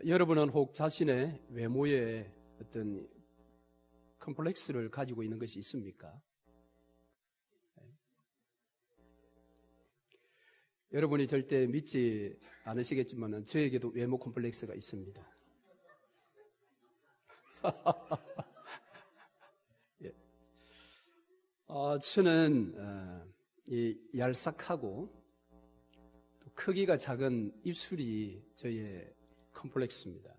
여러분은 혹 자신의 외모에 어떤 컴플렉스를 가지고 있는 것이 있습니까? 여러분이 절대 믿지 않으시겠지만 저에게도 외모 컴플렉스가 있습니다. 예. 저는 이 얄싹하고 또 크기가 작은 입술이 저의 컴플렉스입니다.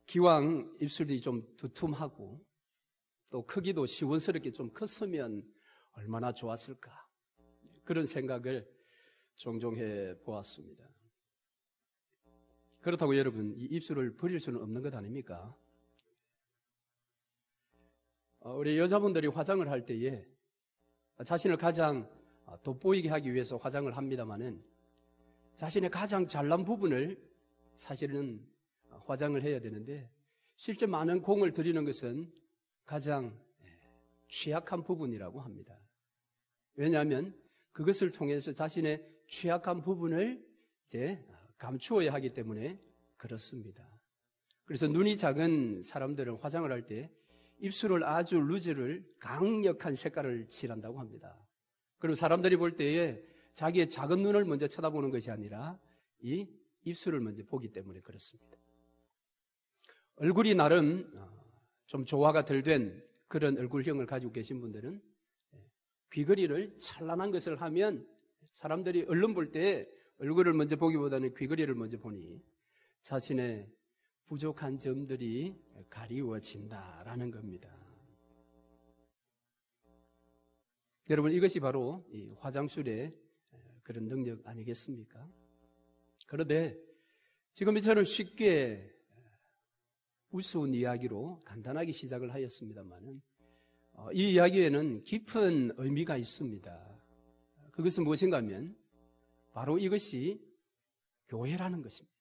기왕 입술이 좀 두툼하고 또 크기도 시원스럽게 좀 컸으면 얼마나 좋았을까, 그런 생각을 종종 해 보았습니다. 그렇다고 여러분, 이 입술을 버릴 수는 없는 것 아닙니까? 우리 여자분들이 화장을 할 때에 자신을 가장 돋보이게 하기 위해서 화장을 합니다마는 자신의 가장 잘난 부분을 사실은 화장을 해야 되는데, 실제 많은 공을 들이는 것은 가장 취약한 부분이라고 합니다. 왜냐하면 그것을 통해서 자신의 취약한 부분을 이제 감추어야 하기 때문에 그렇습니다. 그래서 눈이 작은 사람들은 화장을 할 때 입술을 아주 루즈를 강력한 색깔을 칠한다고 합니다. 그리고 사람들이 볼 때에 자기의 작은 눈을 먼저 쳐다보는 것이 아니라 이 입술을 먼저 보기 때문에 그렇습니다. 얼굴이 나름 좀 조화가 덜 된 그런 얼굴형을 가지고 계신 분들은 귀걸이를 찬란한 것을 하면 사람들이 얼른 볼 때 얼굴을 먼저 보기보다는 귀걸이를 먼저 보니 자신의 부족한 점들이 가리워진다라는 겁니다. 여러분, 이것이 바로 이 화장술의 그런 능력 아니겠습니까? 그런데 지금 이처럼 쉽게 우스운 이야기로 간단하게 시작을 하였습니다만은 이 이야기에는 깊은 의미가 있습니다. 그것은 무엇인가 하면 바로 이것이 교회라는 것입니다.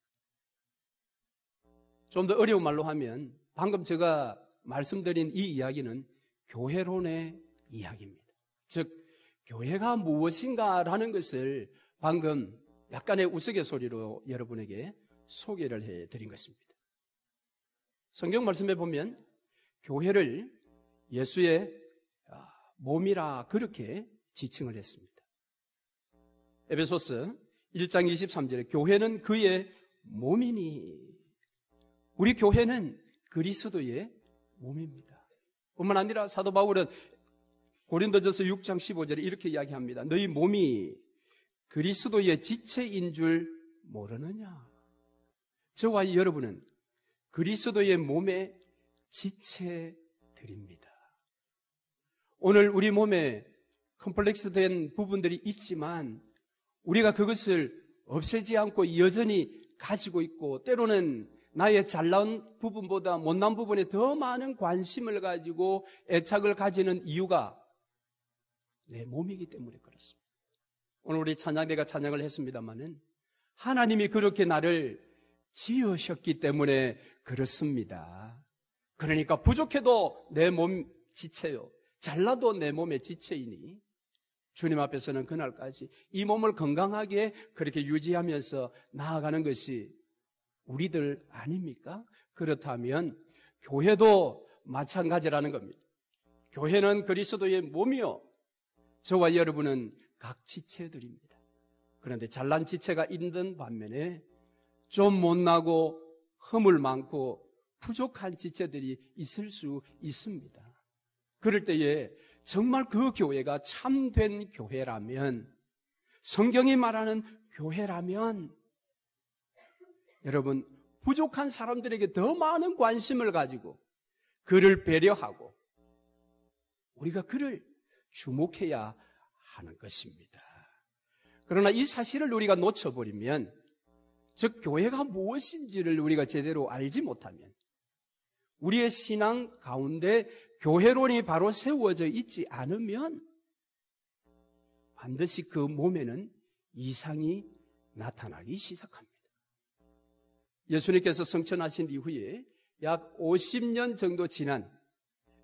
좀 더 어려운 말로 하면 방금 제가 말씀드린 이 이야기는 교회론의 이야기입니다. 즉, 교회가 무엇인가라는 것을 방금 약간의 우스갯소리로 여러분에게 소개를 해드린 것입니다. 성경 말씀에 보면 교회를 예수의 몸이라 그렇게 지칭을 했습니다. 에베소서 1장 23절에 교회는 그의 몸이니, 우리 교회는 그리스도의 몸입니다. 뿐만 아니라 사도 바울은 고린도전서 6장 15절에 이렇게 이야기합니다. 너희 몸이 그리스도의 지체인 줄 모르느냐? 저와 여러분은 그리스도의 몸의 지체들입니다. 오늘 우리 몸에 컴플렉스 된 부분들이 있지만 우리가 그것을 없애지 않고 여전히 가지고 있고, 때로는 나의 잘난 부분보다 못난 부분에 더 많은 관심을 가지고 애착을 가지는 이유가 내 몸이기 때문에 그렇습니다. 오늘 우리 찬양대가 찬양을 했습니다마는 하나님이 그렇게 나를 지으셨기 때문에 그렇습니다. 그러니까 부족해도 내 몸 지체요, 잘나도 내 몸의 지체이니 주님 앞에서는 그날까지 이 몸을 건강하게 그렇게 유지하면서 나아가는 것이 우리들 아닙니까? 그렇다면 교회도 마찬가지라는 겁니다. 교회는 그리스도의 몸이요, 저와 여러분은 각 지체들입니다. 그런데 잘난 지체가 있는 반면에 좀 못나고 허물 많고 부족한 지체들이 있을 수 있습니다. 그럴 때에 정말 그 교회가 참된 교회라면, 성경이 말하는 교회라면 여러분, 부족한 사람들에게 더 많은 관심을 가지고 그를 배려하고 우리가 그를 주목해야 하는 것입니다. 그러나 이 사실을 우리가 놓쳐버리면, 즉 교회가 무엇인지를 우리가 제대로 알지 못하면, 우리의 신앙 가운데 교회론이 바로 세워져 있지 않으면 반드시 그 몸에는 이상이 나타나기 시작합니다. 예수님께서 성천하신 이후에 약 50년 정도 지난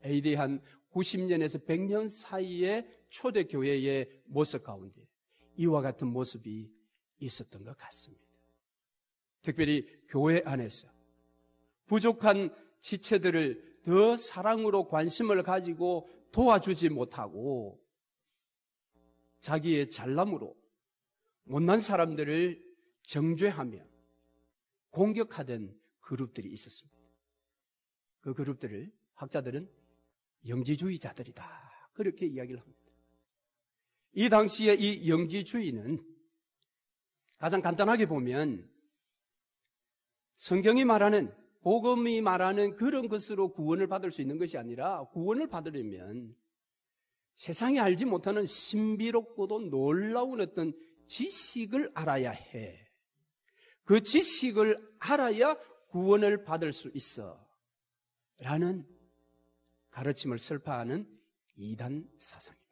AD 한 90년에서 100년 사이의 초대교회의 모습 가운데 이와 같은 모습이 있었던 것 같습니다. 특별히 교회 안에서 부족한 지체들을 더 사랑으로 관심을 가지고 도와주지 못하고 자기의 잘남으로 못난 사람들을 정죄하며 공격하던 그룹들이 있었습니다. 그 그룹들을 학자들은 영지주의자들이다, 그렇게 이야기를 합니다. 이 당시에 이 영지주의는 가장 간단하게 보면 성경이 말하는, 복음이 말하는 그런 것으로 구원을 받을 수 있는 것이 아니라, 구원을 받으려면 세상이 알지 못하는 신비롭고도 놀라운 어떤 지식을 알아야 해. 그 지식을 알아야 구원을 받을 수 있어 라는 가르침을 설파하는 이단 사상입니다.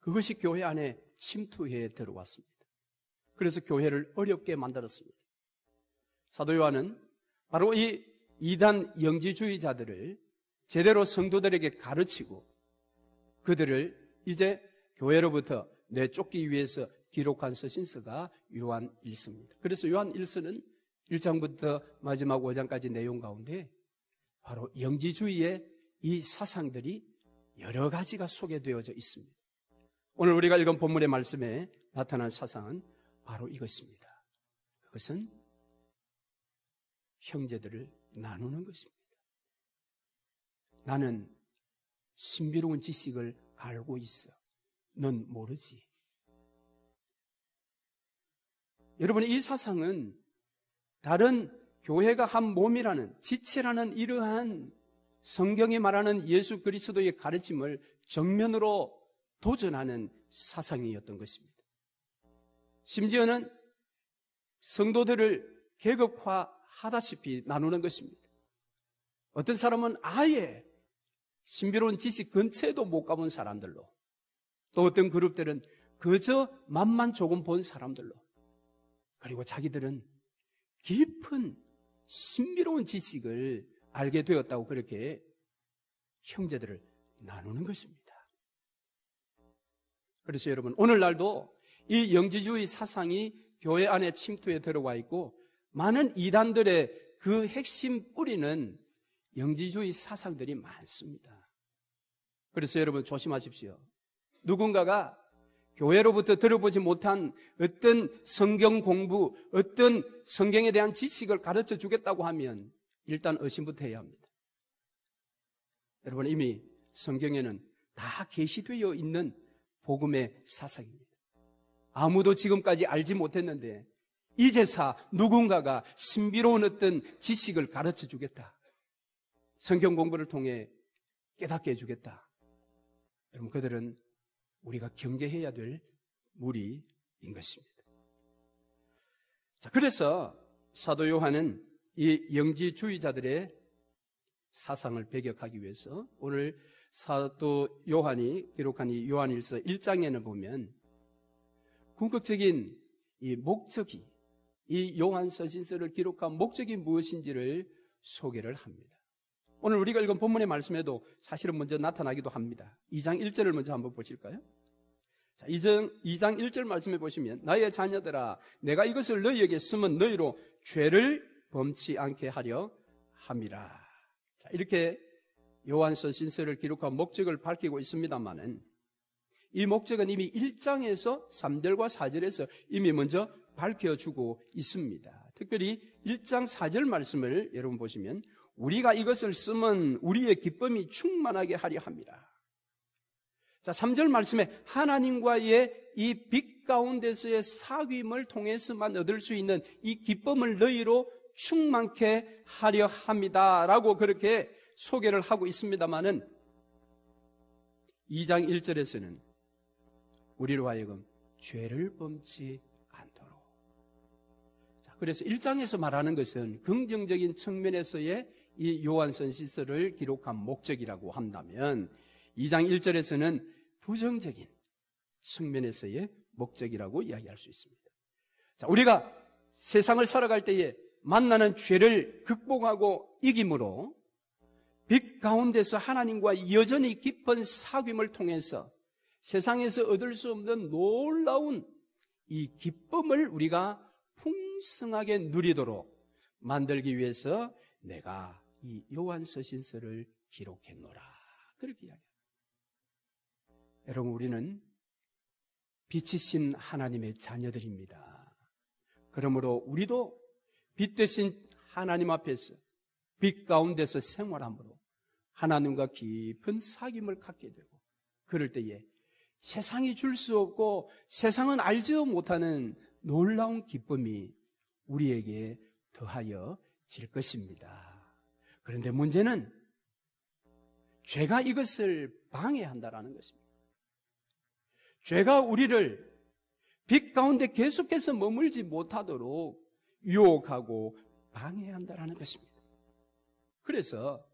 그것이 교회 안에 침투해 들어왔습니다. 그래서 교회를 어렵게 만들었습니다. 사도 요한은 바로 이 이단 영지주의자들을 제대로 성도들에게 가르치고 그들을 이제 교회로부터 내쫓기 위해서 기록한 서신서가 요한 1서입니다. 그래서 요한 1서는 1장부터 마지막 5장까지 내용 가운데 바로 영지주의의 이 사상들이 여러 가지가 소개되어져 있습니다. 오늘 우리가 읽은 본문의 말씀에 나타난 사상은 바로 이것입니다. 그것은 형제들을 나누는 것입니다. 나는 신비로운 지식을 알고 있어. 넌 모르지. 여러분, 이 사상은 다른 교회가 한 몸이라는, 지체라는 이러한 성경이 말하는 예수 그리스도의 가르침을 정면으로 도전하는 사상이었던 것입니다. 심지어는 성도들을 계급화하다시피 나누는 것입니다. 어떤 사람은 아예 신비로운 지식 근처에도 못 가본 사람들로, 또 어떤 그룹들은 그저 맛만 조금 본 사람들로, 그리고 자기들은 깊은 신비로운 지식을 알게 되었다고 그렇게 형제들을 나누는 것입니다. 그래서 여러분, 오늘날도 이 영지주의 사상이 교회 안에 침투해 들어와 있고, 많은 이단들의 그 핵심 뿌리는 영지주의 사상들이 많습니다. 그래서 여러분 조심하십시오. 누군가가 교회로부터 들어보지 못한 어떤 성경 공부, 어떤 성경에 대한 지식을 가르쳐 주겠다고 하면 일단 의심부터 해야 합니다. 여러분, 이미 성경에는 다 계시되어 있는 복음의 사상입니다. 아무도 지금까지 알지 못했는데 이제서 누군가가 신비로운 어떤 지식을 가르쳐 주겠다, 성경 공부를 통해 깨닫게 해주겠다. 여러분, 그들은 우리가 경계해야 될 무리인 것입니다. 자, 그래서 사도 요한은 이 영지주의자들의 사상을 배격하기 위해서 오늘 사도 요한이 기록한 이 요한일서 1장에는 보면 궁극적인 이 목적이, 이 요한 서신서를 기록한 목적이 무엇인지를 소개를 합니다. 오늘 우리가 읽은 본문의 말씀에도 사실은 먼저 나타나기도 합니다. 2장 1절을 먼저 한번 보실까요? 자, 2장 1절 말씀해 보시면, 나의 자녀들아, 내가 이것을 너희에게 쓰면 너희로 죄를 범치 않게 하려 함이라. 자, 이렇게 요한서 신서를 기록한 목적을 밝히고 있습니다만은, 이 목적은 이미 1장에서 3절과 4절에서 이미 먼저 밝혀주고 있습니다. 특별히 1장 4절 말씀을 여러분 보시면, 우리가 이것을 쓰면 우리의 기쁨이 충만하게 하려 합니다. 자, 3절 말씀에 하나님과의 이 빛 가운데서의 사귐을 통해서만 얻을 수 있는 이 기쁨을 너희로 충만케 하려 합니다 라고 그렇게 소개를 하고 있습니다마는 2장 1절에서는 우리로 하여금 죄를 범치 않도록. 자, 그래서 1장에서 말하는 것은 긍정적인 측면에서의 이 요한서신서를 기록한 목적이라고 한다면 2장 1절에서는 부정적인 측면에서의 목적이라고 이야기할 수 있습니다. 자, 우리가 세상을 살아갈 때에 만나는 죄를 극복하고 이김으로 빛 가운데서 하나님과 여전히 깊은 사귐을 통해서 세상에서 얻을 수 없는 놀라운 이 기쁨을 우리가 풍성하게 누리도록 만들기 위해서 내가 이 요한서신서를 기록했노라. 그렇게 이야기합니다. 여러분, 우리는 빛이신 하나님의 자녀들입니다. 그러므로 우리도 빛 되신 하나님 앞에서 빛 가운데서 생활함으로 하나님과 깊은 사귐을 갖게 되고, 그럴 때에 세상이 줄 수 없고 세상은 알지도 못하는 놀라운 기쁨이 우리에게 더하여 질 것입니다. 그런데 문제는 죄가 이것을 방해한다라는 것입니다. 죄가 우리를 빛 가운데 계속해서 머물지 못하도록 유혹하고 방해한다라는 것입니다. 그래서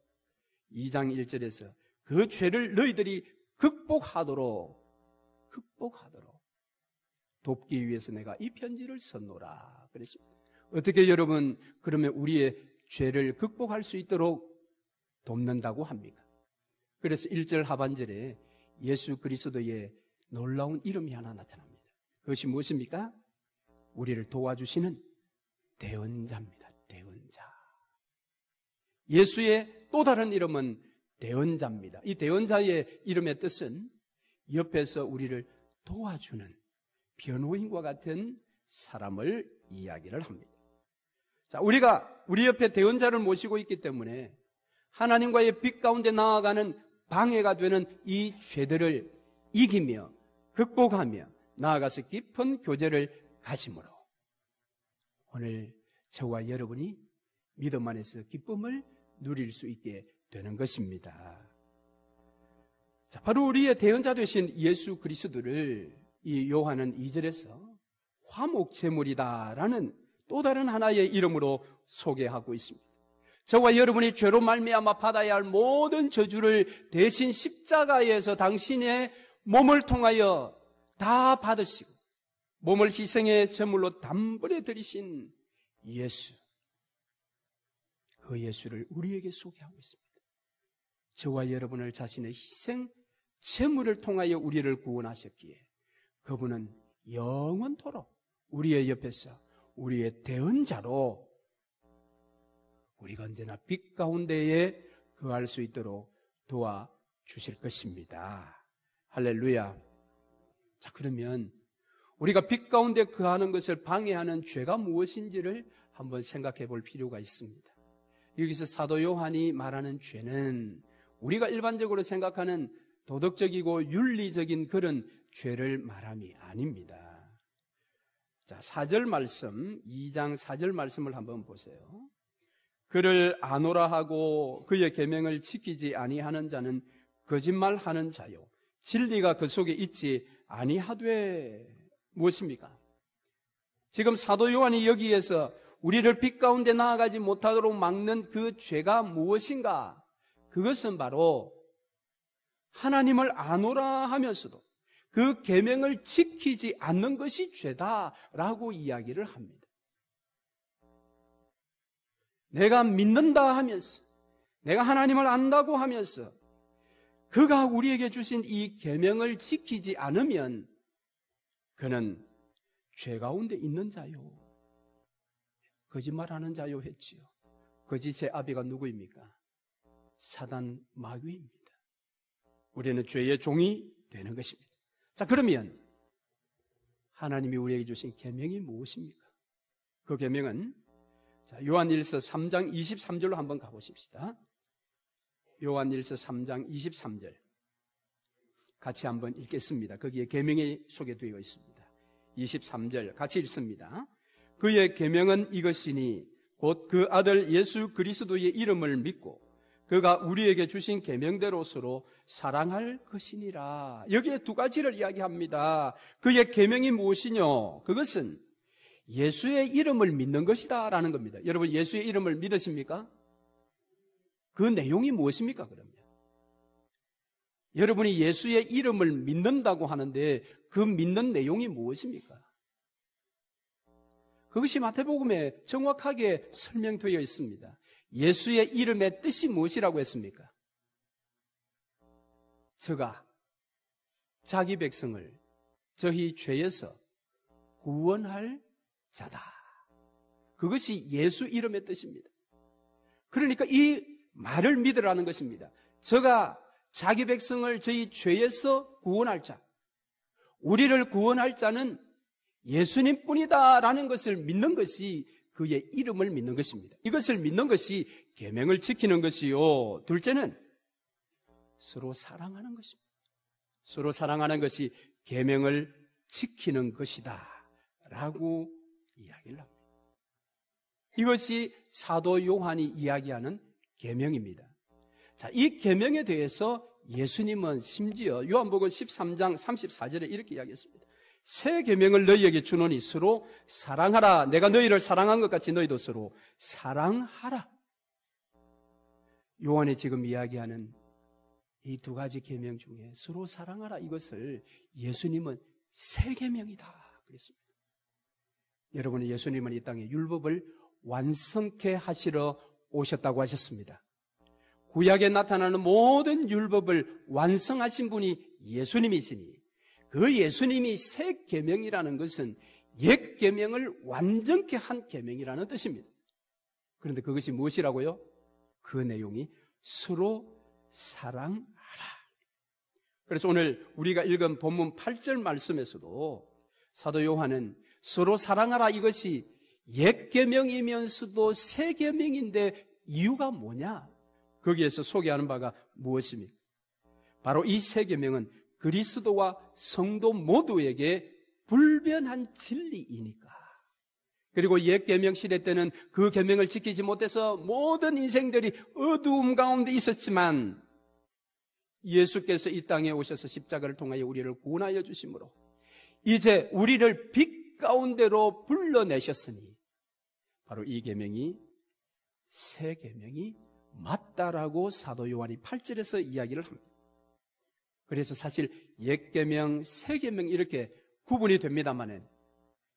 2장 1절에서 그 죄를 너희들이 극복하도록 돕기 위해서 내가 이 편지를 썼노라 그랬습니다. 어떻게 여러분 그러면 우리의 죄를 극복할 수 있도록 돕는다고 합니까? 그래서 1절 하반절에 예수 그리스도의 놀라운 이름이 하나 나타납니다. 그것이 무엇입니까? 우리를 도와주시는 대언자입니다. 대언자. 예수의 또 다른 이름은 대언자입니다. 이 대언자의 이름의 뜻은 옆에서 우리를 도와주는 변호인과 같은 사람을 이야기를 합니다. 자, 우리가 우리 옆에 대언자를 모시고 있기 때문에 하나님과의 빛 가운데 나아가는 방해가 되는 이 죄들을 이기며 극복하며 나아가서 깊은 교제를 가짐으로 오늘 저와 여러분이 믿음 안에서 기쁨을 누릴 수 있게 되는 것입니다. 자, 바로 우리의 대언자 되신 예수 그리스도를 이 요한은 2절에서 화목제물이다라는 또 다른 하나의 이름으로 소개하고 있습니다. 저와 여러분이 죄로 말미암아 받아야 할 모든 저주를 대신 십자가에서 당신의 몸을 통하여 다 받으시고 몸을 희생의 제물로 단번에 드리신 예수, 그 예수를 우리에게 소개하고 있습니다. 저와 여러분을 자신의 희생 제물을 통하여 우리를 구원하셨기에 그분은 영원토록 우리의 옆에서 우리의 대언자로 우리가 언제나 빛 가운데에 거할 수 있도록 도와주실 것입니다. 할렐루야. 자, 그러면 우리가 빛 가운데 거하는 것을 방해하는 죄가 무엇인지를 한번 생각해 볼 필요가 있습니다. 여기서 사도 요한이 말하는 죄는 우리가 일반적으로 생각하는 도덕적이고 윤리적인 그런 죄를 말함이 아닙니다. 자, 4절 말씀, 2장 4절 말씀을 한번 보세요. 그를 아노라 하고 그의 계명을 지키지 아니하는 자는 거짓말하는 자요 진리가 그 속에 있지 아니하되. 무엇입니까? 지금 사도 요한이 여기에서 우리를 빛 가운데 나아가지 못하도록 막는 그 죄가 무엇인가? 그것은 바로 하나님을 아노라 하면서도 그 계명을 지키지 않는 것이 죄다라고 이야기를 합니다. 내가 믿는다 하면서, 내가 하나님을 안다고 하면서 그가 우리에게 주신 이 계명을 지키지 않으면 그는 죄 가운데 있는 자요, 거짓말하는 자요 했지요. 거짓의 아비가 누구입니까? 사단 마귀입니다. 우리는 죄의 종이 되는 것입니다. 자, 그러면 하나님이 우리에게 주신 계명이 무엇입니까? 그 계명은 요한일서 3장 23절로 한번 가보십시다. 요한일서 3장 23절 같이 한번 읽겠습니다. 거기에 계명이 소개되어 있습니다. 23절 같이 읽습니다. 그의 계명은 이것이니 곧 그 아들 예수 그리스도의 이름을 믿고 그가 우리에게 주신 계명대로 서로 사랑할 것이니라. 여기에 두 가지를 이야기합니다. 그의 계명이 무엇이뇨? 그것은 예수의 이름을 믿는 것이다 라는 겁니다. 여러분, 예수의 이름을 믿으십니까? 그 내용이 무엇입니까, 그러면? 여러분이 예수의 이름을 믿는다고 하는데 그 믿는 내용이 무엇입니까? 그것이 마태복음에 정확하게 설명되어 있습니다. 예수의 이름의 뜻이 무엇이라고 했습니까? 저가 자기 백성을 저희 죄에서 구원할 자다. 그것이 예수 이름의 뜻입니다. 그러니까 이 말을 믿으라는 것입니다. 저가 자기 백성을 저희 죄에서 구원할 자, 우리를 구원할 자는 예수님뿐이다라는 것을 믿는 것이 그의 이름을 믿는 것입니다. 이것을 믿는 것이 계명을 지키는 것이요. 둘째는 서로 사랑하는 것입니다. 서로 사랑하는 것이 계명을 지키는 것이다 라고 이야기를 합니다. 이것이 사도 요한이 이야기하는 계명입니다. 자, 이 계명에 대해서 예수님은 심지어 요한복음 13장 34절에 이렇게 이야기했습니다. 새 계명을 너희에게 주노니 서로 사랑하라. 내가 너희를 사랑한 것 같이 너희도 서로 사랑하라. 요한이 지금 이야기하는 이 두 가지 계명 중에 서로 사랑하라 이것을 예수님은 새 계명이다 그랬습니다. 여러분, 예수님은 이 땅에 율법을 완성케 하시러 오셨다고 하셨습니다. 구약에 나타나는 모든 율법을 완성하신 분이 예수님이시니 그 예수님이 새 계명이라는 것은 옛 계명을 완전케 한 계명이라는 뜻입니다. 그런데 그것이 무엇이라고요? 그 내용이 서로 사랑하라. 그래서 오늘 우리가 읽은 본문 8절 말씀에서도 사도 요한은 서로 사랑하라 이것이 옛 계명이면서도 새 계명인데 이유가 뭐냐? 거기에서 소개하는 바가 무엇입니까? 바로 이 새 계명은 그리스도와 성도 모두에게 불변한 진리이니까. 그리고 옛 계명 시대 때는 그 계명을 지키지 못해서 모든 인생들이 어두움 가운데 있었지만 예수께서 이 땅에 오셔서 십자가를 통하여 우리를 구원하여 주심으로 이제 우리를 빛 가운데로 불러내셨으니 바로 이 계명이 새 계명이 맞다라고 사도 요한이 8절에서 이야기를 합니다. 그래서 사실 옛 계명, 새 계명 이렇게 구분이 됩니다만은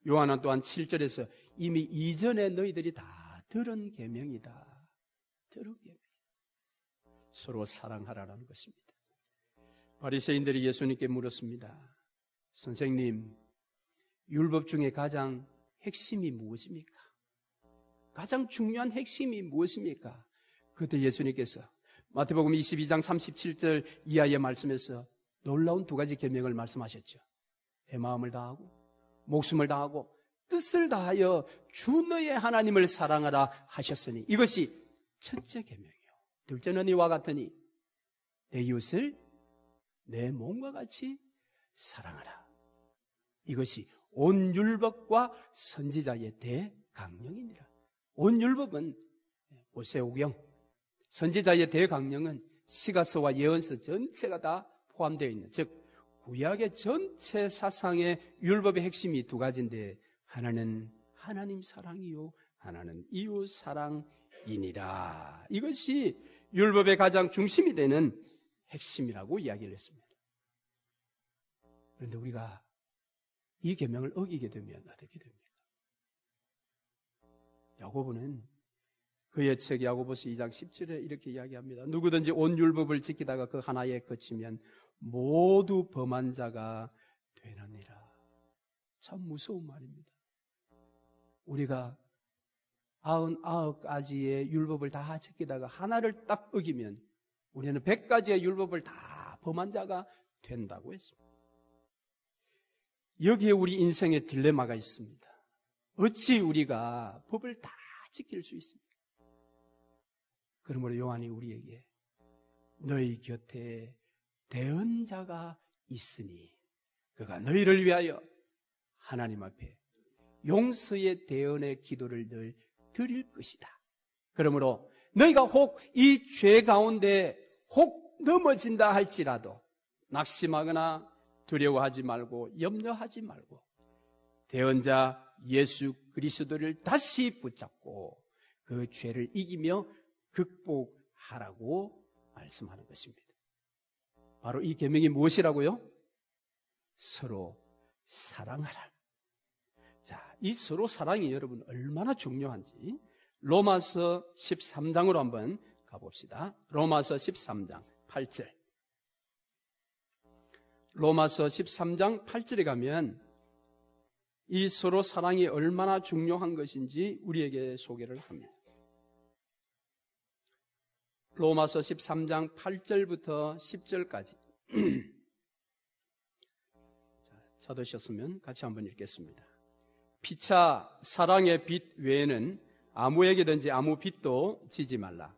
요한은 또한 7절에서 이미 이전에 너희들이 다 들은 계명이다. 들은 계명. 서로 사랑하라는 것입니다. 바리새인들이 예수님께 물었습니다. 선생님, 율법 중에 가장 핵심이 무엇입니까? 가장 중요한 핵심이 무엇입니까? 그때 예수님께서 마태복음 22장 37절 이하의 말씀에서 놀라운 두 가지 계명을 말씀하셨죠. 내 마음을 다하고 목숨을 다하고 뜻을 다하여 주 너의 하나님을 사랑하라 하셨으니 이것이 첫째 계명이요. 둘째는 이와 같으니 내 이웃을 내 몸과 같이 사랑하라. 이것이 온 율법과 선지자의 대강령이니라. 온 율법은 오세오경, 선지자의 대강령은 시가서와 예언서 전체가 다 포함되어 있는, 즉 구약의 전체 사상의 율법의 핵심이 두 가지인데 하나는 하나님 사랑이요 하나는 이웃 사랑이니라. 이것이 율법의 가장 중심이 되는 핵심이라고 이야기를 했습니다. 그런데 우리가 이 계명을 어기게 되면 어떻게 됩니까? 야고보는 그의 책 야고보서 2장 10절에 이렇게 이야기합니다. 누구든지 온 율법을 지키다가 그 하나에 그치면 모두 범한 자가 되느니라. 참 무서운 말입니다. 우리가 99가지의 율법을 다 지키다가 하나를 딱 어기면 우리는 100가지의 율법을 다 범한 자가 된다고 했습니다. 여기에 우리 인생의 딜레마가 있습니다. 어찌 우리가 법을 다 지킬 수 있습니까? 그러므로 요한이 우리에게 너희 곁에 대언자가 있으니 그가 너희를 위하여 하나님 앞에 용서의 대언의 기도를 늘 드릴 것이다. 그러므로 너희가 혹 이 죄 가운데 혹 넘어진다 할지라도 낙심하거나 두려워하지 말고 염려하지 말고 대언자 예수 그리스도를 다시 붙잡고 그 죄를 이기며 극복하라고 말씀하는 것입니다. 바로 이 계명이 무엇이라고요? 서로 사랑하라. 자, 이 서로 사랑이 여러분 얼마나 중요한지 로마서 13장으로 한번 가봅시다. 로마서 13장 8절. 로마서 13장 8절에 가면 이 서로 사랑이 얼마나 중요한 것인지 우리에게 소개를 합니다. 로마서 13장 8절부터 10절까지 찾으셨으면 같이 한번 읽겠습니다. 피차 사랑의 빛 외에는 아무에게든지 아무 빚도 지지 말라.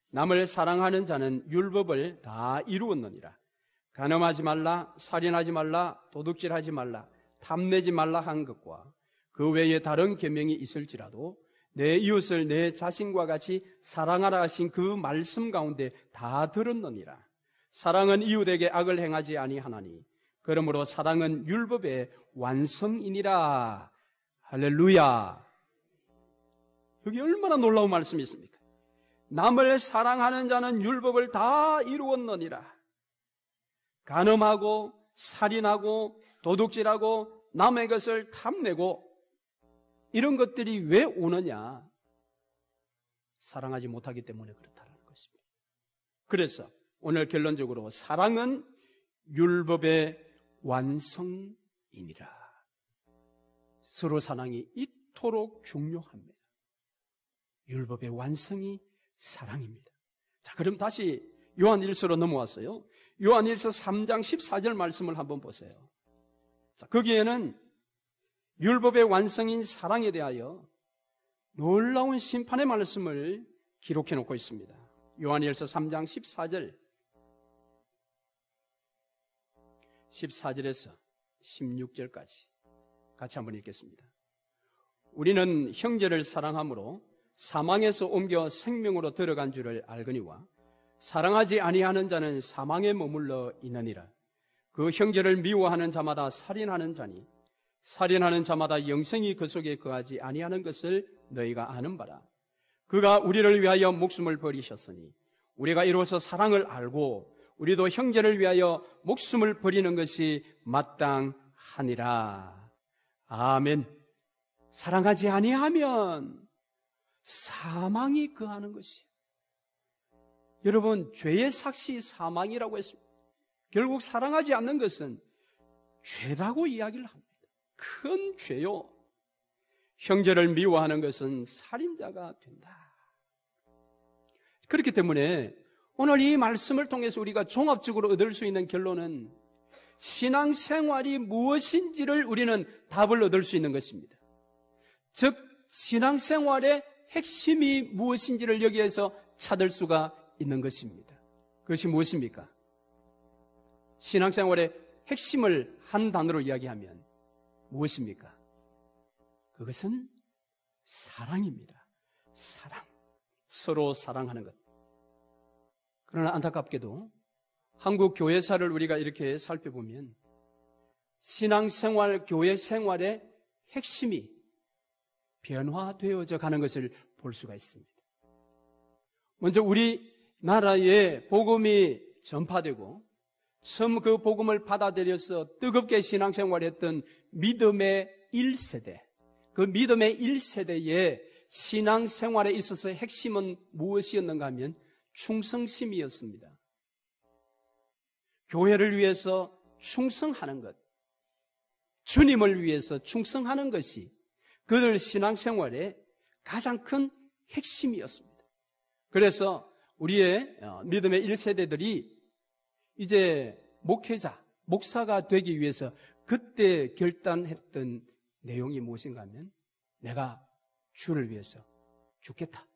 남을 사랑하는 자는 율법을 다 이루었느니라. 간음하지 말라, 살인하지 말라, 도둑질하지 말라, 탐내지 말라 한 것과 그 외에 다른 계명이 있을지라도 내 이웃을 내 자신과 같이 사랑하라 하신 그 말씀 가운데 다 들었느니라. 사랑은 이웃에게 악을 행하지 아니하나니 그러므로 사랑은 율법의 완성이니라. 할렐루야. 여기 얼마나 놀라운 말씀이 있습니까? 남을 사랑하는 자는 율법을 다 이루었느니라. 간음하고 살인하고 도둑질하고 남의 것을 탐내고 이런 것들이 왜 오느냐? 사랑하지 못하기 때문에 그렇다는 것입니다. 그래서 오늘 결론적으로 사랑은 율법의 완성이니라. 서로 사랑이 이토록 중요합니다. 율법의 완성이 사랑입니다. 자, 그럼 다시 요한일서로 넘어왔어요. 요한일서 3장 14절 말씀을 한번 보세요. 자, 거기에는 율법의 완성인 사랑에 대하여 놀라운 심판의 말씀을 기록해 놓고 있습니다. 요한일서 3장 14절에서 16절까지 같이 한번 읽겠습니다. 우리는 형제를 사랑함으로 사망에서 옮겨 생명으로 들어간 줄을 알거니와 사랑하지 아니하는 자는 사망에 머물러 있느니라. 그 형제를 미워하는 자마다 살인하는 자니 살인하는 자마다 영생이 그 속에 거하지 아니하는 것을 너희가 아는 바라. 그가 우리를 위하여 목숨을 버리셨으니 우리가 이로써 사랑을 알고 우리도 형제를 위하여 목숨을 버리는 것이 마땅하니라. 아멘. 사랑하지 아니하면 사망이 거하는 것이에요. 여러분, 죄의 삭시 사망이라고 했습니다. 결국 사랑하지 않는 것은 죄라고 이야기를 합니다. 큰 죄요. 형제를 미워하는 것은 살인자가 된다. 그렇기 때문에 오늘 이 말씀을 통해서 우리가 종합적으로 얻을 수 있는 결론은 신앙생활이 무엇인지를 우리는 답을 얻을 수 있는 것입니다. 즉 신앙생활의 핵심이 무엇인지를 여기에서 찾을 수가 있는 것입니다. 그것이 무엇입니까? 신앙생활의 핵심을 한 단어로 이야기하면 무엇입니까? 그것은 사랑입니다. 사랑. 서로 사랑하는 것. 그러나 안타깝게도 한국 교회사를 우리가 이렇게 살펴보면 신앙생활, 교회생활의 핵심이 변화되어져 가는 것을 볼 수가 있습니다. 먼저 우리나라에 복음이 전파되고 처음 그 복음을 받아들여서 뜨겁게 신앙생활했던 믿음의 1세대, 그 믿음의 1세대의 신앙생활에 있어서 핵심은 무엇이었는가 하면 충성심이었습니다. 교회를 위해서 충성하는 것, 주님을 위해서 충성하는 것이 그들 신앙생활의 가장 큰 핵심이었습니다. 그래서 우리의 믿음의 1세대들이 이제 목회자, 목사가 되기 위해서 그때 결단했던 내용이 무엇인가 하면 내가 주를 위해서 죽겠다.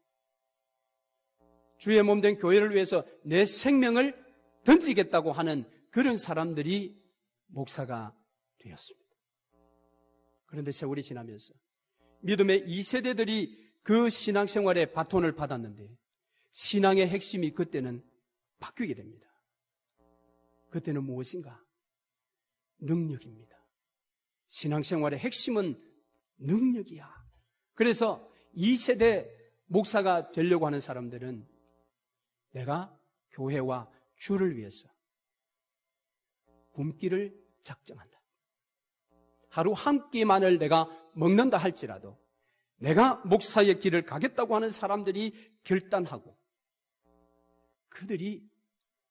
주의 몸된 교회를 위해서 내 생명을 던지겠다고 하는 그런 사람들이 목사가 되었습니다. 그런데 세월이 지나면서 믿음의 2세대들이 그 신앙생활의 바톤을 받았는데 신앙의 핵심이 그때는 바뀌게 됩니다. 그때는 무엇인가? 능력입니다. 신앙생활의 핵심은 능력이야. 그래서 2세대 목사가 되려고 하는 사람들은 내가 교회와 주를 위해서 굶기를 작정한다. 하루 한 끼만을 내가 먹는다 할지라도 내가 목사의 길을 가겠다고 하는 사람들이 결단하고 그들이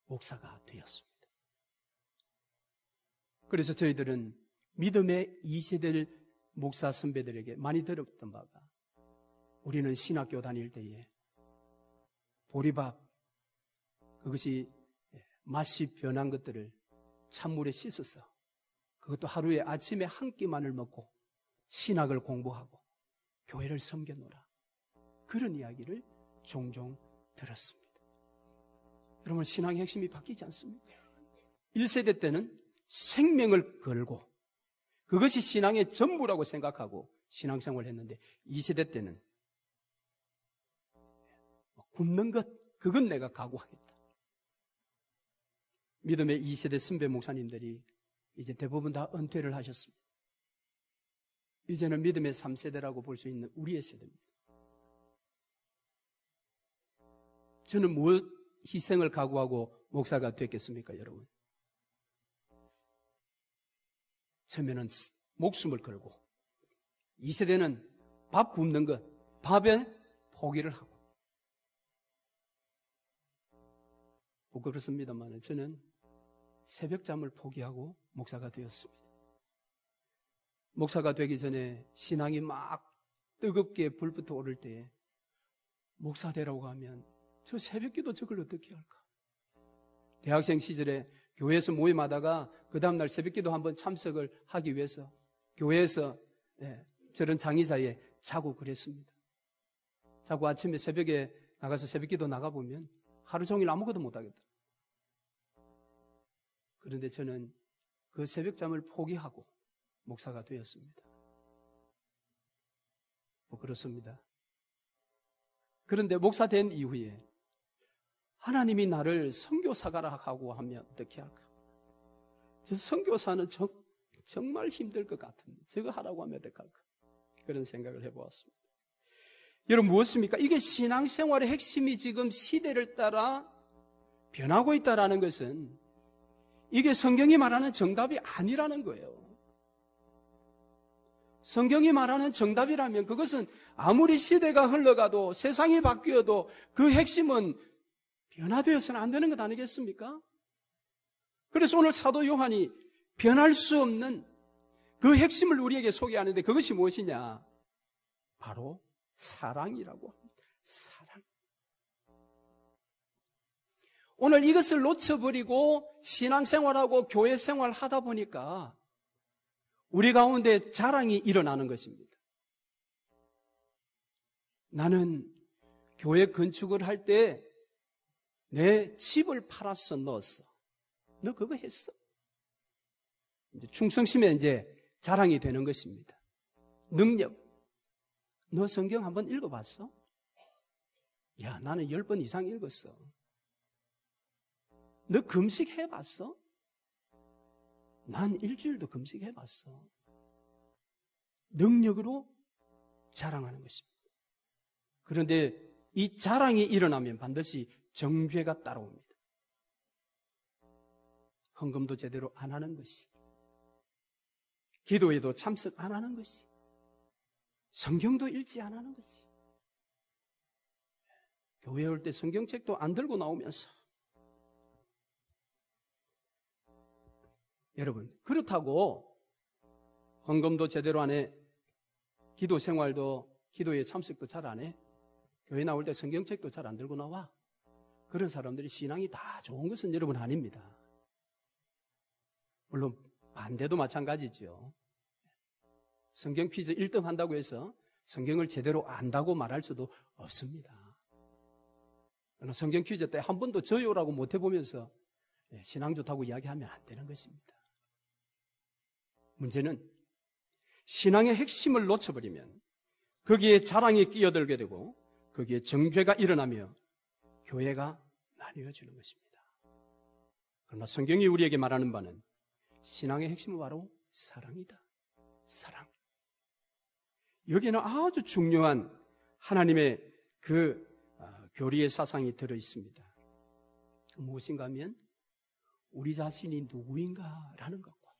목사가 되었습니다. 그래서 저희들은 믿음의 2세대를 목사 선배들에게 많이 들었던 바가 우리는 신학교 다닐 때에 보리밥, 그것이 맛이 변한 것들을 찬물에 씻어서 그것도 하루에 아침에 한 끼만을 먹고 신학을 공부하고 교회를 섬겨노라. 그런 이야기를 종종 들었습니다. 여러분, 신앙의 핵심이 바뀌지 않습니까? 1세대 때는 생명을 걸고 그것이 신앙의 전부라고 생각하고 신앙생활을 했는데 2세대 때는 굶는 것, 그건 내가 각오하겠다. 믿음의 2세대 선배 목사님들이 이제 대부분 다 은퇴를 하셨습니다. 이제는 믿음의 3세대라고 볼 수 있는 우리의 세대입니다. 저는 무엇 희생을 각오하고 목사가 됐겠습니까, 여러분? 처음에는 목숨을 걸고 2세대는 밥 굶는 것, 밥에 포기를 하고 부끄럽습니다만 저는 새벽잠을 포기하고 목사가 되었습니다. 목사가 되기 전에 신앙이 막 뜨겁게 불부터 오를 때 목사 되라고 하면 저 새벽기도 저걸 어떻게 할까? 대학생 시절에 교회에서 모임하다가 그 다음날 새벽기도 한번 참석을 하기 위해서 교회에서 저런 장의자에 자고 그랬습니다. 자고 아침에 새벽에 나가서 새벽기도 나가보면 하루 종일 아무것도 못하겠다. 그런데 저는 그 새벽잠을 포기하고 목사가 되었습니다. 그렇습니다. 그런데 목사 된 이후에 하나님이 나를 선교사가라 하고 하면 어떻게 할까? 저 선교사는 정말 힘들 것 같은데 저거 하라고 하면 어떻게 할까? 그런 생각을 해보았습니다. 여러분, 무엇입니까? 이게 신앙생활의 핵심이 지금 시대를 따라 변하고 있다는 것은 이게 성경이 말하는 정답이 아니라는 거예요. 성경이 말하는 정답이라면 그것은 아무리 시대가 흘러가도 세상이 바뀌어도 그 핵심은 변화되어서는 안 되는 것 아니겠습니까? 그래서 오늘 사도 요한이 변할 수 없는 그 핵심을 우리에게 소개하는데 그것이 무엇이냐? 바로 사랑이라고 합니다. 사랑. 오늘 이것을 놓쳐버리고 신앙생활하고 교회생활 하다 보니까 우리 가운데 자랑이 일어나는 것입니다. 나는 교회 건축을 할 때 내 집을 팔아서 넣었어. 너 그거 했어? 이제 충성심에 이제 자랑이 되는 것입니다. 능력. 너 성경 한번 읽어봤어? 야, 나는 10번 이상 읽었어. 너 금식해봤어? 난 일주일도 금식해봤어. 능력으로 자랑하는 것입니다. 그런데 이 자랑이 일어나면 반드시 정죄가 따라옵니다. 헌금도 제대로 안 하는 것이, 기도에도 참석 안 하는 것이, 성경도 읽지 안 하는 것이, 교회 올 때 성경책도 안 들고 나오면서 여러분, 그렇다고 헌금도 제대로 안 해, 기도 생활도, 기도에 참석도 잘 안 해, 교회 나올 때 성경책도 잘 안 들고 나와. 그런 사람들이 신앙이 다 좋은 것은 여러분 아닙니다. 물론 반대도 마찬가지죠. 성경 퀴즈 1등 한다고 해서 성경을 제대로 안다고 말할 수도 없습니다. 그러나 성경 퀴즈 때 한 번도 저요라고 못 해보면서 신앙 좋다고 이야기하면 안 되는 것입니다. 문제는 신앙의 핵심을 놓쳐버리면 거기에 자랑이 끼어들게 되고 거기에 정죄가 일어나며 교회가 나뉘어지는 것입니다. 그러나 성경이 우리에게 말하는 바는 신앙의 핵심은 바로 사랑이다. 사랑. 여기에는 아주 중요한 하나님의 그 교리의 사상이 들어 있습니다. 그 무엇인가 하면 우리 자신이 누구인가라는 것과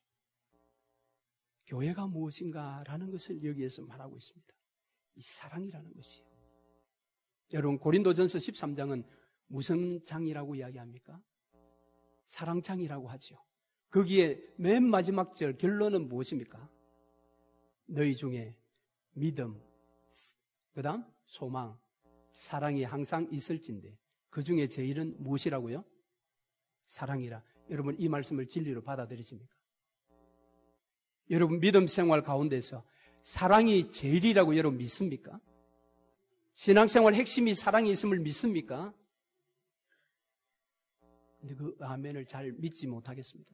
교회가 무엇인가라는 것을 여기에서 말하고 있습니다. 이 사랑이라는 것이요. 여러분, 고린도전서 13장은 무슨 장이라고 이야기합니까? 사랑장이라고 하죠. 거기에 맨 마지막 절 결론은 무엇입니까? 너희 중에 믿음, 그 다음 소망, 사랑이 항상 있을진데 그 중에 제일은 무엇이라고요? 사랑이라. 여러분 이 말씀을 진리로 받아들이십니까? 여러분 믿음 생활 가운데서 사랑이 제일이라고 여러분 믿습니까? 신앙생활 핵심이 사랑이 있음을 믿습니까? 근데 그 아멘을 잘 믿지 못하겠습니다.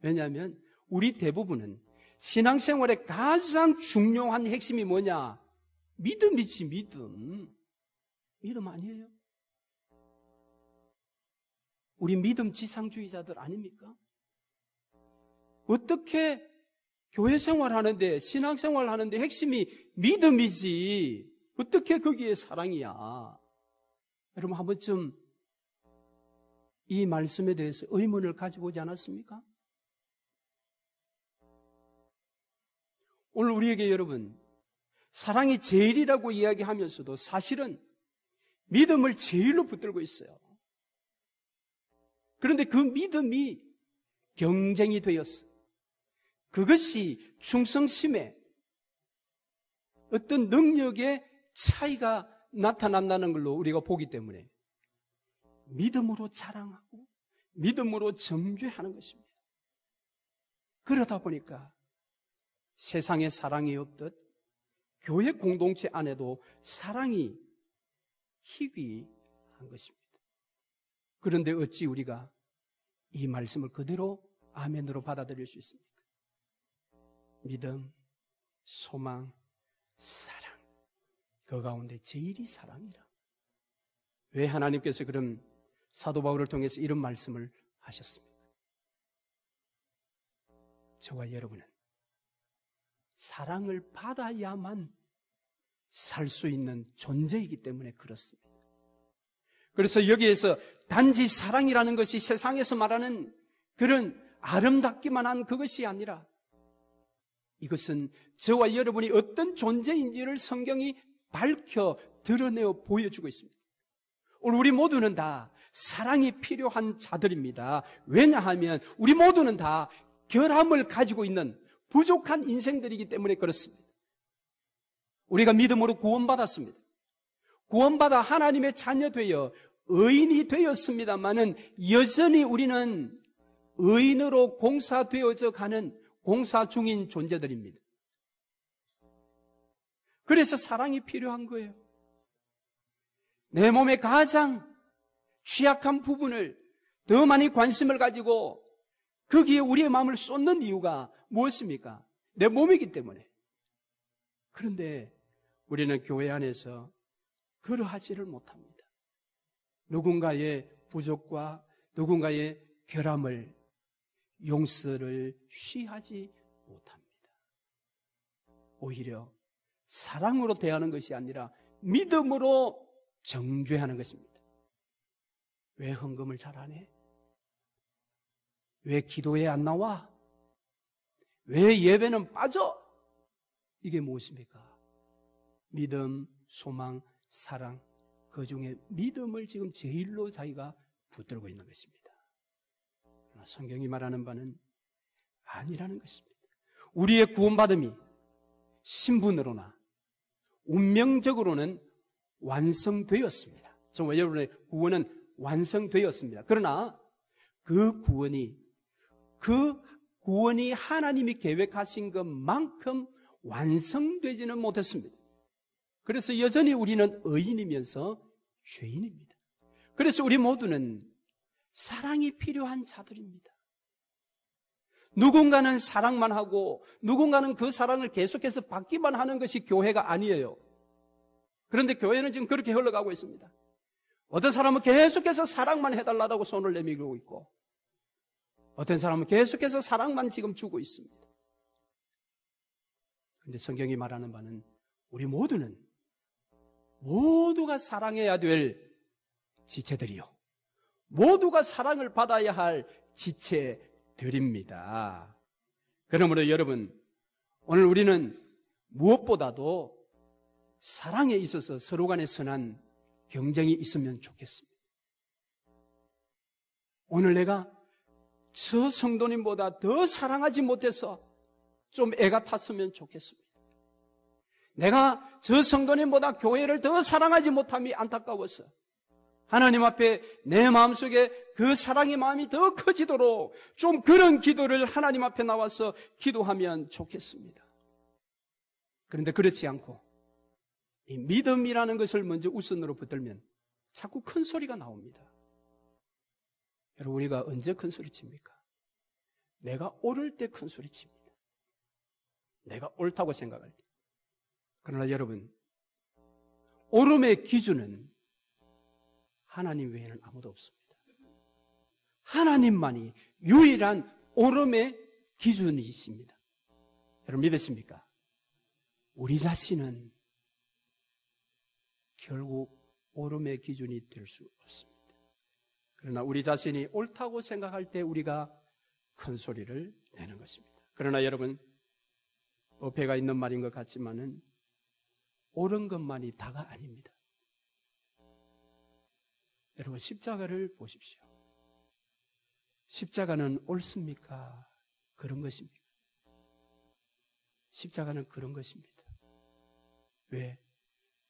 왜냐하면 우리 대부분은 신앙생활의 가장 중요한 핵심이 뭐냐? 믿음이지, 믿음. 믿음 아니에요? 우리 믿음 지상주의자들 아닙니까? 어떻게 교회 생활하는데, 신앙생활 하는데 핵심이 믿음이지, 어떻게 거기에 사랑이야? 여러분 한 번쯤 이 말씀에 대해서 의문을 가지고 오지 않았습니까? 오늘 우리에게 여러분 사랑이 제일이라고 이야기하면서도 사실은 믿음을 제일로 붙들고 있어요. 그런데 그 믿음이 경쟁이 되었어. 그것이 충성심에 어떤 능력의 차이가 나타난다는 걸로 우리가 보기 때문에 믿음으로 자랑하고 믿음으로 정죄하는 것입니다. 그러다 보니까 세상에 사랑이 없듯 교회 공동체 안에도 사랑이 희귀한 것입니다. 그런데 어찌 우리가 이 말씀을 그대로 아멘으로 받아들일 수 있습니까? 믿음, 소망, 사랑. 그 가운데 제일이 사랑이라. 왜 하나님께서 그럼 사도 바울을 통해서 이런 말씀을 하셨습니까? 저와 여러분은 사랑을 받아야만 살 수 있는 존재이기 때문에 그렇습니다. 그래서 여기에서 단지 사랑이라는 것이 세상에서 말하는 그런 아름답기만 한 그것이 아니라 이것은 저와 여러분이 어떤 존재인지를 성경이 밝혀 드러내어 보여주고 있습니다. 오늘 우리 모두는 다 사랑이 필요한 자들입니다. 왜냐하면 우리 모두는 다 결함을 가지고 있는 부족한 인생들이기 때문에 그렇습니다. 우리가 믿음으로 구원받았습니다. 구원받아 하나님의 자녀 되어 의인이 되었습니다마는 여전히 우리는 의인으로 공사되어져 가는 공사 중인 존재들입니다. 그래서 사랑이 필요한 거예요. 내 몸의 가장 취약한 부분을 더 많이 관심을 가지고 거기에 우리의 마음을 쏟는 이유가 무엇입니까? 내 몸이기 때문에. 그런데 우리는 교회 안에서 그러하지를 못합니다. 누군가의 부족과 누군가의 결함을 용서를 쉬하지 못합니다. 오히려 사랑으로 대하는 것이 아니라 믿음으로 정죄하는 것입니다. 왜 헌금을 잘 안 해? 왜 기도에 안 나와? 왜 예배는 빠져? 이게 무엇입니까? 믿음, 소망, 사랑, 그 중에 믿음을 지금 제일로 자기가 붙들고 있는 것입니다. 그러나 성경이 말하는 바는 아니라는 것입니다. 우리의 구원받음이 신분으로나 운명적으로는 완성되었습니다. 정말 여러분의 구원은 완성되었습니다. 그러나 그 구원이 하나님이 계획하신 것만큼 완성되지는 못했습니다. 그래서 여전히 우리는 의인이면서 죄인입니다. 그래서 우리 모두는 사랑이 필요한 자들입니다. 누군가는 사랑만 하고 누군가는 그 사랑을 계속해서 받기만 하는 것이 교회가 아니에요. 그런데 교회는 지금 그렇게 흘러가고 있습니다. 어떤 사람은 계속해서 사랑만 해달라고 손을 내밀고 있고 어떤 사람은 계속해서 사랑만 지금 주고 있습니다. 그런데 성경이 말하는 바는 우리 모두가 사랑해야 될 지체들이요. 모두가 사랑을 받아야 할 지체들입니다. 그러므로 여러분, 오늘 우리는 무엇보다도 사랑에 있어서 서로 간에 선한 경쟁이 있으면 좋겠습니다. 오늘 내가 저 성도님보다 더 사랑하지 못해서 좀 애가 탔으면 좋겠습니다. 내가 저 성도님보다 교회를 더 사랑하지 못함이 안타까워서 하나님 앞에 내 마음속에 그 사랑의 마음이 더 커지도록 좀 그런 기도를 하나님 앞에 나와서 기도하면 좋겠습니다. 그런데 그렇지 않고 이 믿음이라는 것을 먼저 우선으로 붙들면 자꾸 큰 소리가 나옵니다. 여러분, 우리가 언제 큰 소리 칩니까? 내가 옳을 때 큰 소리 칩니다. 내가 옳다고 생각할 때. 그러나 여러분, 옳음의 기준은 하나님 외에는 아무도 없습니다. 하나님만이 유일한 옳음의 기준이십니다. 여러분 믿으십니까? 우리 자신은 결국 옳음의 기준이 될 수 없습니다. 그러나 우리 자신이 옳다고 생각할 때 우리가 큰 소리를 내는 것입니다. 그러나 여러분, 어폐가 있는 말인 것 같지만은 옳은 것만이 다가 아닙니다. 여러분, 십자가를 보십시오. 십자가는 옳습니까? 그런 것입니까? 십자가는 그런 것입니다. 왜?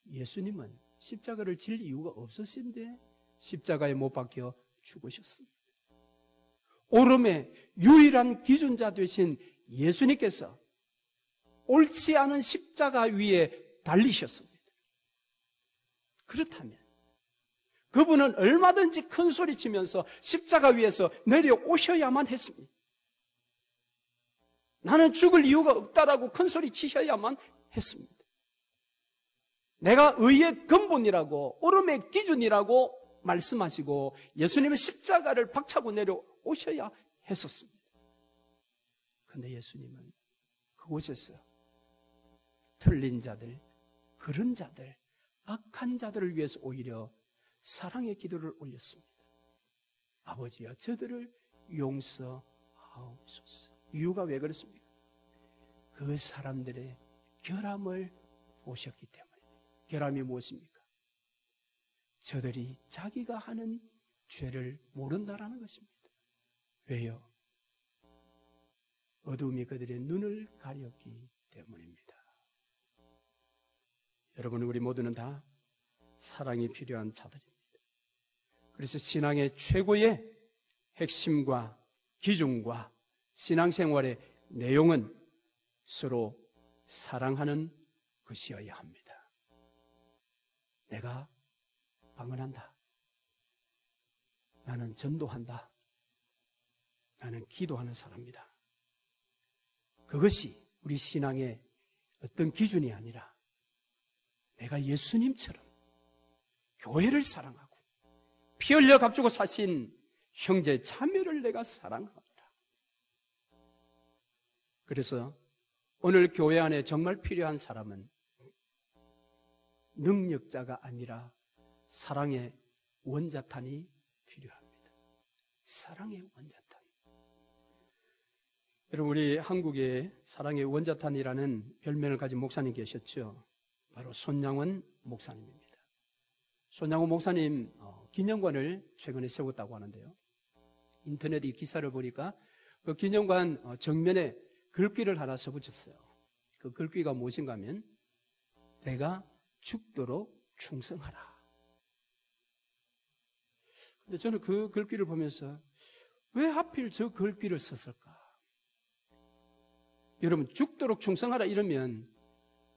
예수님은 십자가를 질 이유가 없으신데 십자가에 못 박혀 죽으셨습니다. 옳음의 유일한 기준자 되신 예수님께서 옳지 않은 십자가 위에 달리셨습니다. 그렇다면 그분은 얼마든지 큰 소리 치면서 십자가 위에서 내려오셔야만 했습니다. 나는 죽을 이유가 없다라고 큰 소리 치셔야만 했습니다. 내가 의의 근본이라고 옳음의 기준이라고 말씀하시고 예수님의 십자가를 박차고 내려오셔야 했었습니다. 그런데 예수님은 그곳에서 틀린 자들, 그런 자들, 악한 자들을 위해서 오히려 사랑의 기도를 올렸습니다. 아버지여, 저들을 용서하옵소서. 이유가 왜 그렇습니까? 그 사람들의 결함을 보셨기 때문입니다. 결함이 무엇입니까? 저들이 자기가 하는 죄를 모른다라는 것입니다. 왜요? 어둠이 그들의 눈을 가렸기 때문입니다. 여러분, 우리 모두는 다 사랑이 필요한 자들입니다. 그래서 신앙의 최고의 핵심과 기준과 신앙생활의 내용은 서로 사랑하는 것이어야 합니다. 내가 방언한다. 나는 전도한다. 나는 기도하는 사람이다. 그것이 우리 신앙의 어떤 기준이 아니라 내가 예수님처럼 교회를 사랑하고 피 흘려 값주고 사신 형제 자매를 내가 사랑합니다. 그래서 오늘 교회 안에 정말 필요한 사람은 능력자가 아니라 사랑의 원자탄이 필요합니다. 사랑의 원자탄. 여러분, 우리 한국에 사랑의 원자탄이라는 별명을 가진 목사님 계셨죠. 바로 손양원 목사님입니다. 손양원 목사님 기념관을 최근에 세웠다고 하는데요. 인터넷 이 기사를 보니까 그 기념관 정면에 글귀를 하나 써붙였어요. 그 글귀가 무엇인가 하면 내가 죽도록 충성하라. 근데 저는 그 글귀를 보면서 왜 하필 저 글귀를 썼을까? 여러분, 죽도록 충성하라 이러면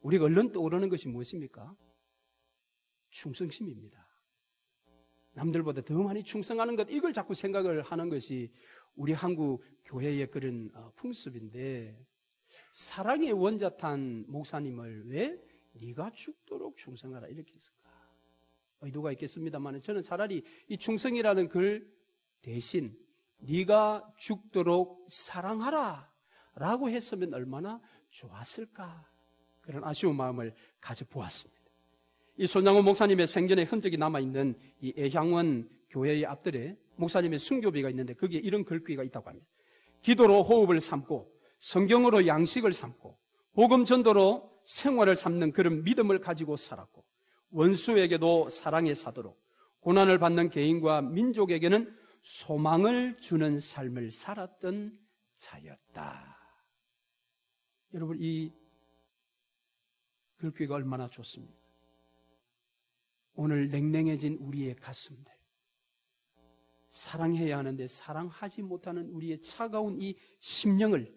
우리가 얼른 떠오르는 것이 무엇입니까? 충성심입니다. 남들보다 더 많이 충성하는 것, 이걸 자꾸 생각을 하는 것이 우리 한국 교회의 그런 풍습인데, 사랑의 원자탄 목사님을 왜 네가 죽도록 충성하라 이렇게 했을까? 의도가 있겠습니다만 저는 차라리 이 충성이라는 글 대신 네가 죽도록 사랑하라 라고 했으면 얼마나 좋았을까, 그런 아쉬운 마음을 가져보았습니다. 이 손양원 목사님의 생전의 흔적이 남아있는 이 애향원 교회의 앞들에 목사님의 순교비가 있는데 거기에 이런 글귀가 있다고 합니다. 기도로 호흡을 삼고 성경으로 양식을 삼고 복음 전도로 생활을 삼는 그런 믿음을 가지고 살았고, 원수에게도 사랑의 사도로 고난을 받는 개인과 민족에게는 소망을 주는 삶을 살았던 자였다. 여러분, 이 글귀가 얼마나 좋습니까? 오늘 냉랭해진 우리의 가슴들, 사랑해야 하는데 사랑하지 못하는 우리의 차가운 이 심령을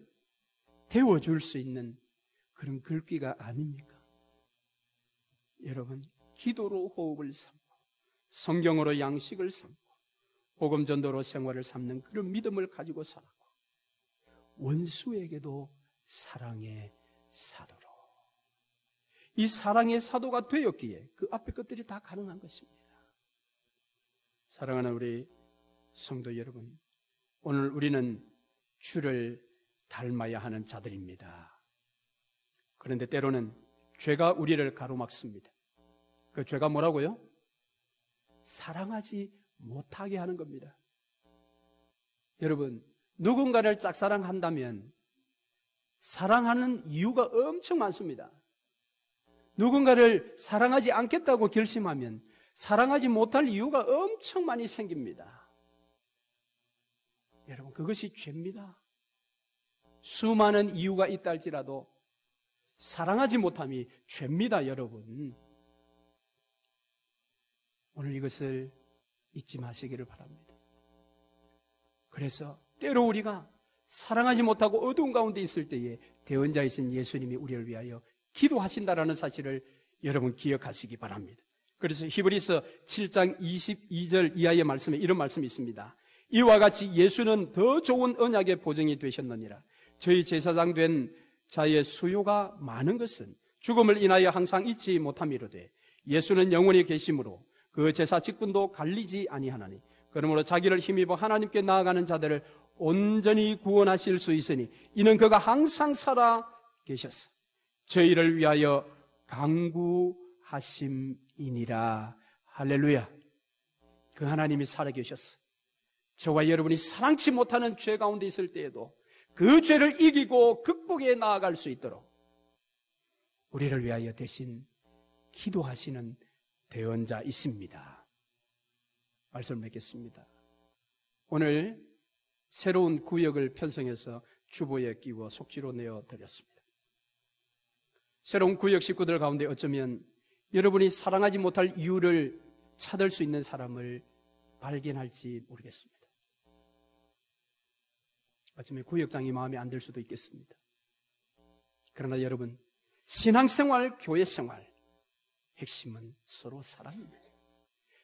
데워줄 수 있는 그런 글귀가 아닙니까? 여러분, 기도로 호흡을 삼고 성경으로 양식을 삼고 복음 전도로 생활을 삼는 그런 믿음을 가지고 살았고 원수에게도 사랑의 사도로, 이 사랑의 사도가 되었기에 그 앞에 것들이 다 가능한 것입니다. 사랑하는 우리 성도 여러분, 오늘 우리는 주를 닮아야 하는 자들입니다. 그런데 때로는 죄가 우리를 가로막습니다. 그 죄가 뭐라고요? 사랑하지 못하게 하는 겁니다. 여러분, 누군가를 짝사랑한다면 사랑하는 이유가 엄청 많습니다. 누군가를 사랑하지 않겠다고 결심하면 사랑하지 못할 이유가 엄청 많이 생깁니다. 여러분, 그것이 죄입니다. 수많은 이유가 있다 할지라도 사랑하지 못함이 죄입니다, 여러분. 오늘 이것을 잊지 마시기를 바랍니다. 그래서 때로 우리가 사랑하지 못하고 어두운 가운데 있을 때에 대언자이신 예수님이 우리를 위하여 기도하신다라는 사실을 여러분 기억하시기 바랍니다. 그래서 히브리서 7장 22절 이하의 말씀에 이런 말씀이 있습니다. 이와 같이 예수는 더 좋은 언약의 보증이 되셨느니라. 저희 제사장 된 자의 수요가 많은 것은 죽음을 인하여 항상 잊지 못함이로되 예수는 영원히 계심으로 그 제사 직분도 갈리지 아니하나니 그러므로 자기를 힘입어 하나님께 나아가는 자들을 온전히 구원하실 수 있으니 이는 그가 항상 살아 계셨어 저희를 위하여 강구하심이니라. 할렐루야. 그 하나님이 살아 계셨어. 저와 여러분이 사랑치 못하는 죄 가운데 있을 때에도 그 죄를 이기고 극복해 나아갈 수 있도록 우리를 위하여 대신 기도하시는 대언자이십니다. 말씀을 맺겠습니다. 오늘 새로운 구역을 편성해서 주보에 끼워 속지로 내어드렸습니다. 새로운 구역 식구들 가운데 어쩌면 여러분이 사랑하지 못할 이유를 찾을 수 있는 사람을 발견할지 모르겠습니다. 어쩌면 구역장이 마음에 안 들 수도 있겠습니다. 그러나 여러분, 신앙생활, 교회생활 핵심은 서로 사랑입니다.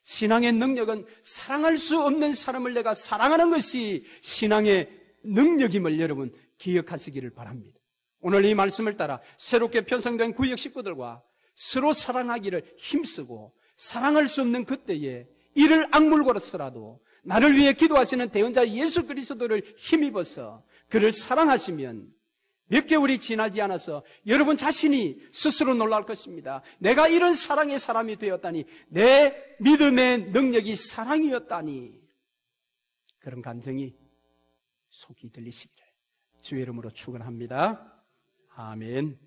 신앙의 능력은 사랑할 수 없는 사람을 내가 사랑하는 것이 신앙의 능력임을 여러분 기억하시기를 바랍니다. 오늘 이 말씀을 따라 새롭게 편성된 구역 식구들과 서로 사랑하기를 힘쓰고 사랑할 수 없는 그때에 이를 악물고서라도 나를 위해 기도하시는 대언자 예수 그리스도를 힘입어서 그를 사랑하시면 몇 개월이 지나지 않아서 여러분 자신이 스스로 놀랄 것입니다. 내가 이런 사랑의 사람이 되었다니, 내 믿음의 능력이 사랑이었다니, 그런 감정이 속이 들리시기를 주의 이름으로 축원합니다. 아멘.